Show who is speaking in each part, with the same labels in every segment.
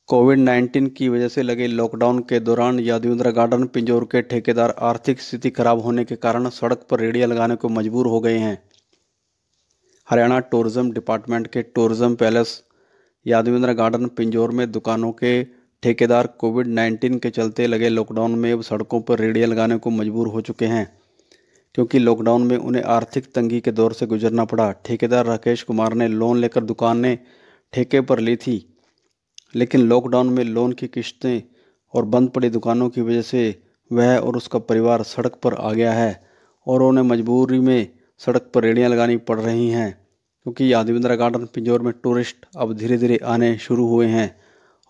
Speaker 1: कोविड-19 की वजह से लगे लॉकडाउन के दौरान यादविंद्रा गार्डन पिंजौर के ठेकेदार आर्थिक स्थिति खराब होने के कारण सड़क पर रेहड़ियां लगाने को मजबूर हो गए हैं। हरियाणा टूरिज्म डिपार्टमेंट के tourism palace Yadavindra garden Pinjore में दुकानों के ठेकेदार कोविड-19 के चलते लगे लॉकडाउन में अब सड़कों पर रेहड़ियां लगाने को मजबूर हो चुके हैं, क्योंकि लॉकडाउन में उन्हें आर्थिक तंगी के दौर से गुजरना पड़ा। ठेकेदार राकेश कुमार ने लोन लेकर दुकानें ठेके पर ली थी, लेकिन लॉकडाउन में लोन की किश्तें और बंद पड़ी दुकानों की वजह से वह और उसका परिवार सड़क पर आ गया है और उन्हें मजबूरी में सड़क पर रेहड़ियां लगानी पड़ रही हैं, क्योंकि यादविंद्रा गार्डन पिंजौर में टूरिस्ट अब धीरे धीरे आने शुरू हुए हैं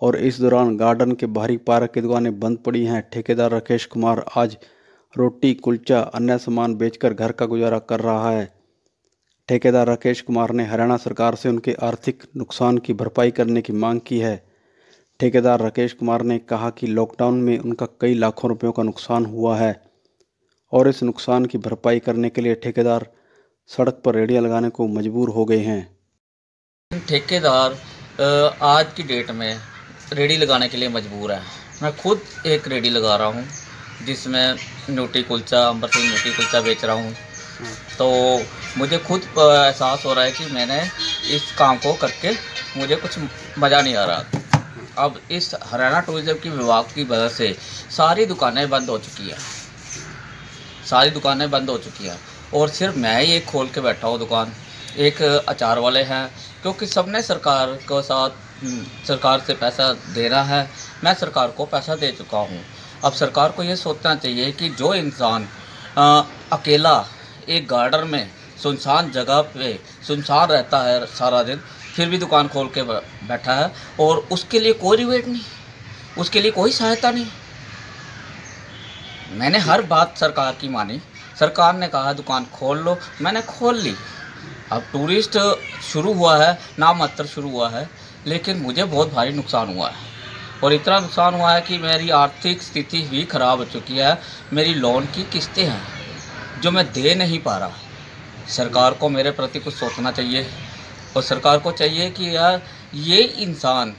Speaker 1: और इस दौरान गार्डन के बाहरी पार्क की दुकानें बंद पड़ी हैं। ठेकेदार राकेश कुमार आज रोटी, कुलचा, अन्य सामान बेचकर घर का गुजारा कर रहा है। ठेकेदार राकेश कुमार ने हरियाणा सरकार से उनके आर्थिक नुकसान की भरपाई करने की मांग की है। ठेकेदार राकेश कुमार ने कहा कि लॉकडाउन में उनका कई लाखों रुपयों का नुकसान हुआ है और इस नुकसान की भरपाई करने के लिए ठेकेदार सड़क पर रेहड़ियां लगाने को मजबूर हो गए हैं।
Speaker 2: ठेकेदार आज की डेट में रेहड़ी लगाने के लिए मजबूर है। मैं खुद एक रेहड़ी लगा रहा हूँ जिसमें न्यूट्री कुलचा, अंबर सिंह न्यूट्री कुलचा बेच रहा हूँ। तो मुझे खुद एहसास हो रहा है कि मैंने इस काम को करके मुझे कुछ मज़ा नहीं आ रहा। अब इस हरियाणा टूरिज्म की विभाग की वजह से सारी दुकानें बंद हो चुकी हैं, और सिर्फ मैं ही एक खोल के बैठा हूँ दुकान। एक अचार वाले हैं, क्योंकि सबने सरकार से पैसा देना है। मैं सरकार को पैसा दे चुका हूँ। अब सरकार को ये सोचना चाहिए कि जो इंसान अकेला एक गार्डन में सुनसान जगह पे सुनसान रहता है सारा दिन, फिर भी दुकान खोल के बैठा है और उसके लिए कोई रिबेट नहीं, उसके लिए कोई सहायता नहीं। मैंने हर बात सरकार की मानी। सरकार ने कहा दुकान खोल लो, मैंने खोल ली। अब टूरिस्ट शुरू हुआ है, नाम मात्र शुरू हुआ है, लेकिन मुझे बहुत भारी नुकसान हुआ है और इतना नुकसान हुआ है कि मेरी आर्थिक स्थिति भी ख़राब हो चुकी है। मेरी लोन की किस्तें हैं जो मैं दे नहीं पा रहा। सरकार को मेरे प्रति कुछ सोचना चाहिए और सरकार को चाहिए कि यार ये इंसान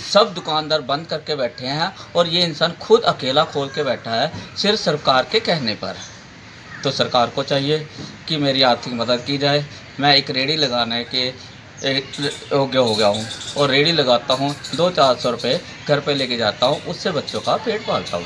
Speaker 2: सब दुकानदार बंद करके बैठे हैं और ये इंसान खुद अकेला खोल के बैठा है सिर्फ सरकार के कहने पर। तो सरकार को चाहिए कि मेरी आर्थिक मदद की जाए। मैं एक रेहड़ी लगाने के योग्य हो गया हूँ और रेहड़ी लगाता हूँ, 200-400 रुपये घर पे लेके जाता हूँ, उससे बच्चों का पेट पालता हूँ।